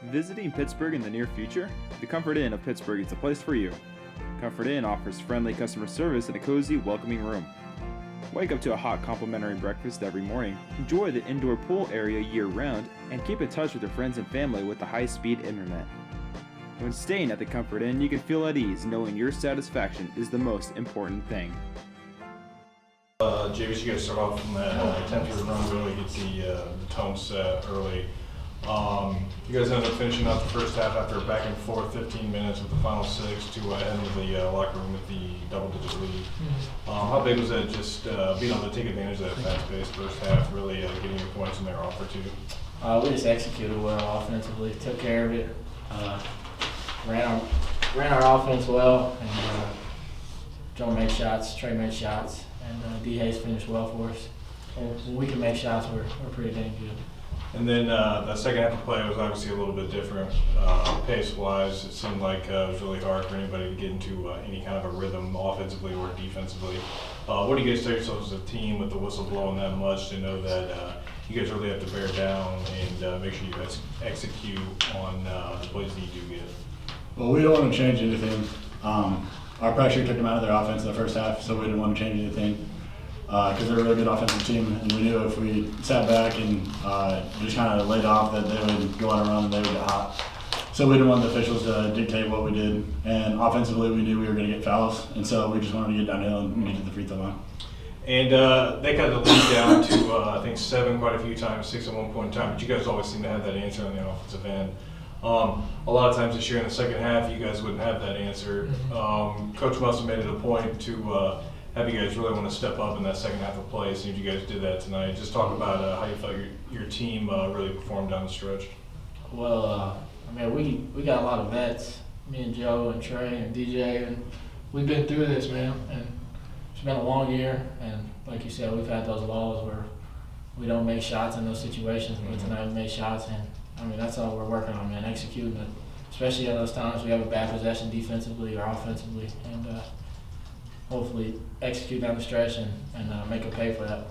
Visiting Pittsburgh in the near future? The Comfort Inn of Pittsburgh is the place for you. Comfort Inn offers friendly customer service and a cozy, welcoming room. Wake up to a hot complimentary breakfast every morning, enjoy the indoor pool area year-round, and keep in touch with your friends and family with the high-speed internet. When staying at the Comfort Inn, you can feel at ease knowing your satisfaction is the most important thing. Javis, you guys start off from that 10th run, really get the tone set early. You guys ended up finishing out the first half after a back and forth 15 minutes with the final 6 to end with the locker room with the double-digit lead. How big was that, just being able to take advantage of that fast-paced first half, really getting your points in there off or two? We just executed well offensively, took care of it, ran our offense well, and Joe made shots, Trey made shots, and D. Hayes finished well for us. And when we can make shots, we're pretty dang good. And then the second half of play was obviously a little bit different. Pace-wise, it seemed like it was really hard for anybody to get into any kind of a rhythm offensively or defensively. What do you guys tell yourselves as a team with the whistle blowing that much to know that you guys really have to bear down and make sure you guys execute on the plays that you do get? Well, we don't want to change anything. Our pressure took them out of their offense in the first half, so we didn't want to change anything. Because they're a really good offensive team, and we knew if we sat back and just kind of laid off that they would go on a run and they would get hot. So we didn't want the officials to dictate what we did, and offensively we knew we were going to get fouls, and so we just wanted to get downhill and get to the free throw line. And they cut the lead down to, I think, 7 quite a few times, 6 at one point in time, but you guys always seem to have that answer on the offensive end. A lot of times this year in the second half, you guys wouldn't have that answer. Coach must have made it a point to have you guys really want to step up in that second half of play. It seems you guys did that tonight. Just talk about how you felt your team really performed down the stretch. Well, we got a lot of vets, me and Joe and Trey and DJ, and we've been through this, man. And it's been a long year, and like you said, we've had those lulls where we don't make shots in those situations, but tonight we made shots, and that's all we're working on, man, executing it, especially at those times we have a bad possession defensively or offensively, and hopefully execute down the stretch and make a pay for that.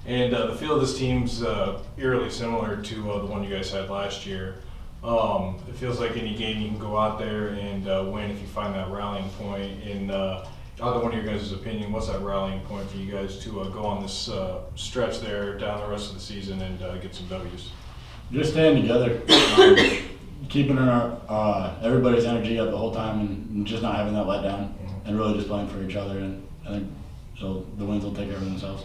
And the feel of this team's eerily similar to the one you guys had last year. It feels like any game you can go out there and win if you find that rallying point. In either one of your guys' opinion, what's that rallying point for you guys to go on this stretch there down the rest of the season and get some W's? Just staying together, keeping everybody's energy up the whole time, and just not having that letdown. And really just playing for each other, and I think so the wins will take care of themselves.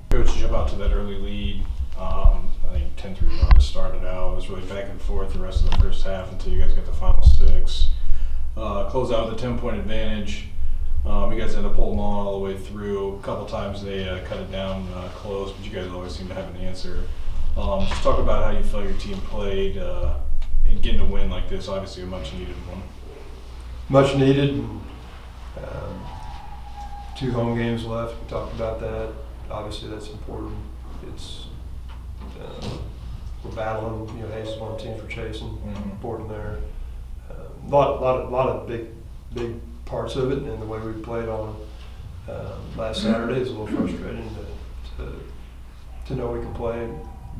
Coach, you jump out to that early lead. I think 10-3 run started out. It was really back and forth the rest of the first half until you guys got the final 6. Close out with a 10-point advantage. You guys end up holding on all the way through. A couple times they cut it down close, but you guys always seem to have an answer. Just talk about how you felt your team played and getting a win like this. Obviously, a much needed one. Much needed. 2 home games left. We talked about that. Obviously, that's important. It's we're battling. Hayes is one of the teams we're chasing. Important there. A lot of big parts of it, and the way we played on last Saturday is a little frustrating to know we can play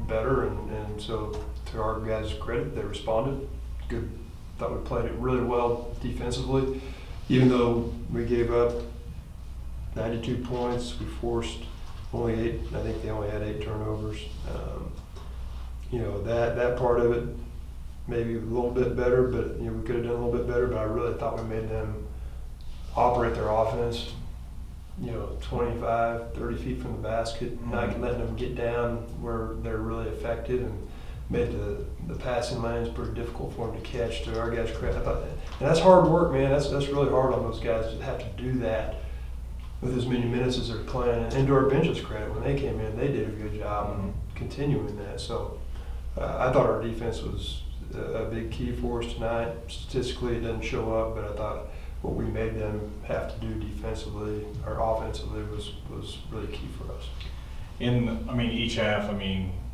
better, and so to our guys' credit, they responded. Good. Thought we played it really well defensively. Even though we gave up 92 points, we forced only 8. I think they only had 8 turnovers. That part of it maybe a little bit better, but we could have done a little bit better. But I really thought we made them operate their offense, 25, 30 feet from the basket, not letting them get down where they're really effective, and made the passing lanes pretty difficult for them to catch. To our guys' credit, I thought that, and that's hard work, man. That's really hard on those guys to have to do that with as many minutes as they're playing. And to our bench's credit, when they came in, they did a good job continuing that. So I thought our defense was a big key for us tonight. Statistically, it doesn't show up, but I thought what we made them have to do defensively or offensively was really key for us. Each half,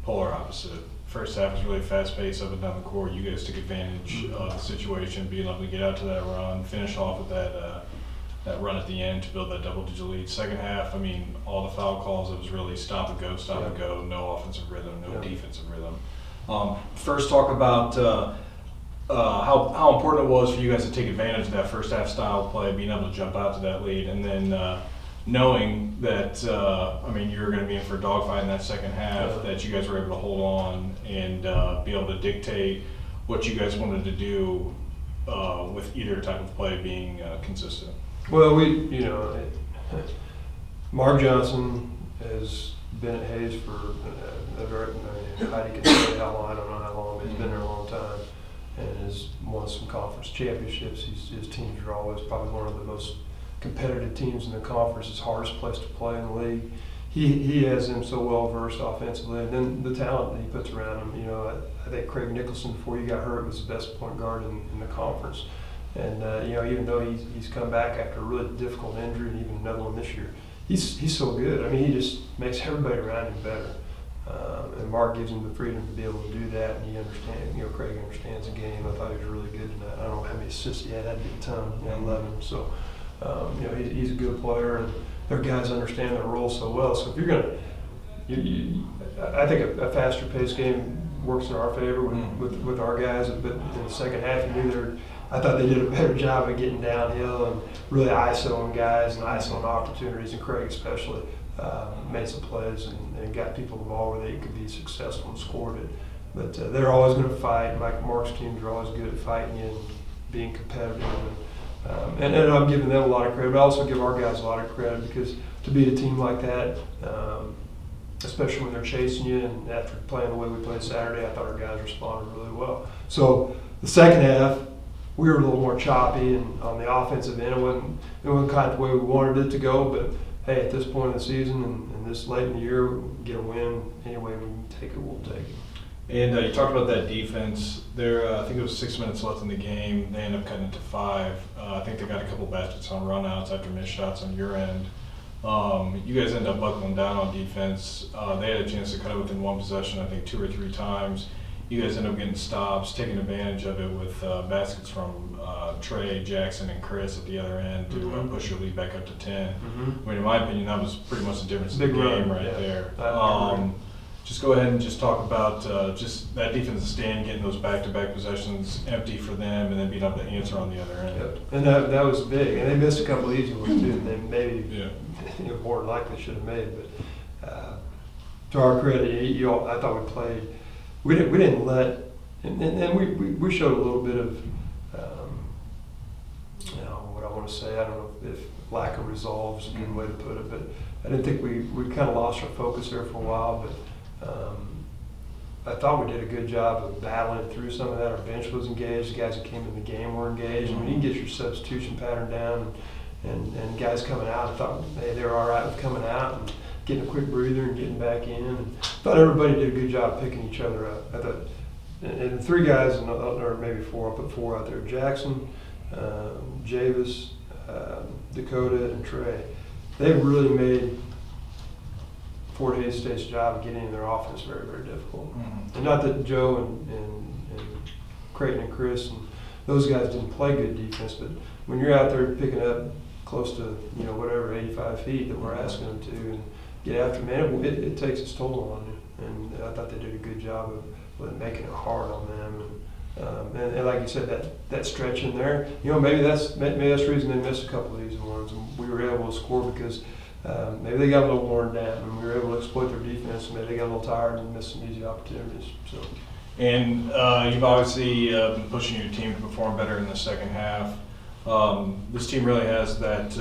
polar opposite. First half was really fast-paced up and down the court. You guys took advantage of the situation, being able to get out to that run, finish off with that run at the end to build that double-digit lead. Second half, all the foul calls, it was really stop and go, no offensive rhythm, no defensive rhythm. First, talk about how important it was for you guys to take advantage of that first half style play, being able to jump out to that lead, and then knowing that you were going to be in for a dogfight in that second half, that you guys were able to hold on and be able to dictate what you guys wanted to do with either type of play being consistent. Well, Mark Johnson has been at Hayes for a very, Heidi can say how long, I don't know how long, but he's been there a long time and has won some conference championships. His teams are always probably one of the most competitive teams in the conference. It's the hardest place to play in the league. He has them so well versed offensively, and then the talent that he puts around him. I think Craig Nicholson, before he got hurt, was the best point guard in the conference. And even though he's come back after a really difficult injury and even another one this year, he's so good. He just makes everybody around him better. And Mark gives him the freedom to be able to do that, and he understands. Craig understands the game. I thought he was really good tonight. I don't know how many assists he had. That'd be a ton. 11. So he's a good player, and their guys understand their role so well. So if you're gonna, I think a faster paced game works in our favor with our guys. But in the second half, I thought they did a better job of getting downhill and really ISOing guys and ISOing opportunities, and Craig especially made some plays and got people involved where they could be successful and scored it. But they're always going to fight. Mark's teams are always good at fighting and being competitive. And I'm giving them a lot of credit, but I also give our guys a lot of credit because to beat a team like that, especially when they're chasing you, and after playing the way we played Saturday, I thought our guys responded really well. So the second half, we were a little more choppy, and on the offensive end, it wasn't kind of the way we wanted it to go. But hey, at this point in the season and this late in the year, we get a win any way we can take it, we'll take it. And you talked about that defense. There, I think it was 6 minutes left in the game. They ended up cutting it to 5. I think they got a couple baskets on runouts after missed shots on your end. You guys ended up buckling down on defense. They had a chance to cut it within one possession, I think 2 or 3 times. You guys ended up getting stops, taking advantage of it with baskets from Trey, Jackson, and Chris at the other end to push your lead back up to 10. In my opinion, that was pretty much the difference in the game there. Just go ahead and just talk about just that defensive stand, getting those back-to-back possessions empty for them, and then being able to answer on the other end. Yep. And that was big. And they missed a couple of easy ones too. They maybe more than likely should have made. But to our credit, I thought we played. We didn't let, and we showed a little bit of, what I want to say. I don't know if lack of resolve is a good way to put it, but I didn't think we kind of lost our focus there for a while. But I thought we did a good job of battling through some of that. Our bench was engaged. The guys that came in the game were engaged. When you can get your substitution pattern down and guys coming out, I thought they were all right with coming out and getting a quick breather and getting back in. And I thought everybody did a good job picking each other up. I thought, and the 3 guys, or maybe 4, I'll put 4 out there: Jackson, Javis, Dakota, and Trey. They really made Fort Hays State's job of getting in their offense very, very difficult. And not that Joe and Creighton and Chris and those guys didn't play good defense, but when you're out there picking up close to 85 feet that we're asking them to and get after, man, it takes its toll on you. And I thought they did a good job of making it hard on them. And like you said, that stretch in there, maybe that's the reason they missed a couple of these ones, and we were able to score because maybe they got a little worn down, and we were able to exploit their defense. And maybe they got a little tired and missed some easy opportunities. So. And you've obviously been pushing your team to perform better in the second half. This team really has that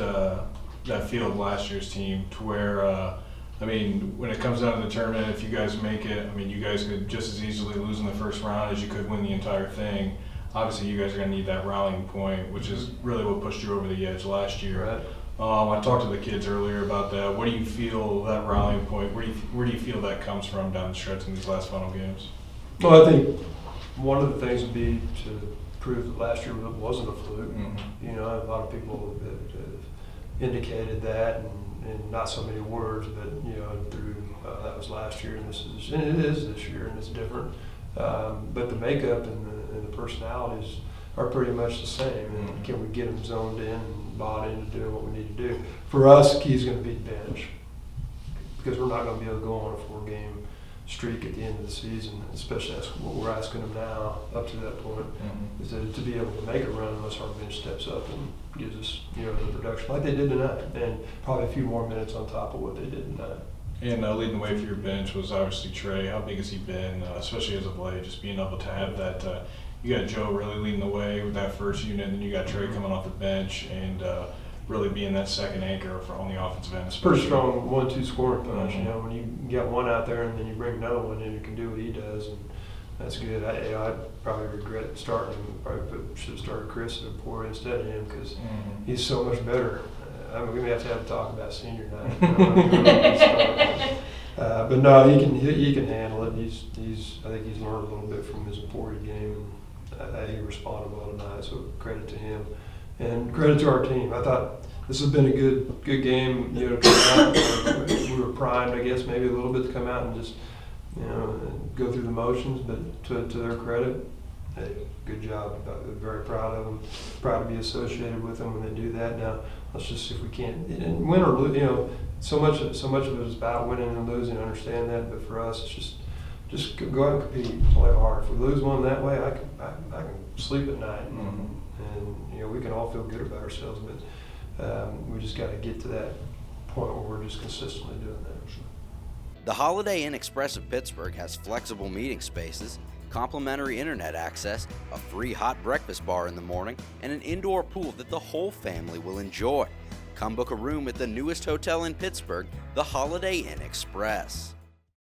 feel of last year's team, to where when it comes down to the tournament, if you guys make it, you guys could just as easily lose in the first round as you could win the entire thing. Obviously, you guys are going to need that rallying point, which is really what pushed you over the edge last year. Right. I talked to the kids earlier about that. What do you feel that rallying point? Where do you feel that comes from down the stretch in these last final games? Well, I think one of the things would be to prove that last year wasn't a fluke. A lot of people have indicated that, and not so many words, but through that was last year, and it is this year, and it's different. But the makeup and the personalities are pretty much the same. And can we get them zoned in and bought into doing what we need to do? For us, the key is going to be the bench, because we're not going to be able to go on a 4-game streak at the end of the season, especially that's what we're asking them now up to that point, is to be able to make a run unless our bench steps up and gives us, the production like they did tonight, and probably a few more minutes on top of what they did tonight. And leading the way for your bench was obviously Trey. How big has he been, especially as of late, just being able to have that, you got Joe really leading the way with that first unit, and then you got Trey coming off the bench and really being that second anchor on the offensive end. Especially. Pretty strong 1-2 scoring punch. When you get one out there and then you bring another one in, you can do what he does, and that's good. I probably regret starting him. Probably should have started Chris at Poor instead of him because he's so much better. We may have to have a talk about senior night. But no, he can handle it. I think he's learned a little bit from his Emporia game, and he responded well tonight. So credit to him. And credit to our team. I thought this has been a good game, to come out. We were primed, I guess, maybe a little bit to come out and just, go through the motions. But to their credit, hey, good job. Very proud of them. Proud to be associated with them when they do that. Now, let's just see if we can't win or lose. So much of it is about winning and losing. I understand that, but for us, it's just go out and compete, play hard. If we lose one that way, I can sleep at night. And we can all feel good about ourselves, but we just got to get to that point where we're just consistently doing that. The Holiday Inn Express of Pittsburgh has flexible meeting spaces, complimentary internet access, a free hot breakfast bar in the morning, and an indoor pool that the whole family will enjoy. Come book a room at the newest hotel in Pittsburgh, the Holiday Inn Express.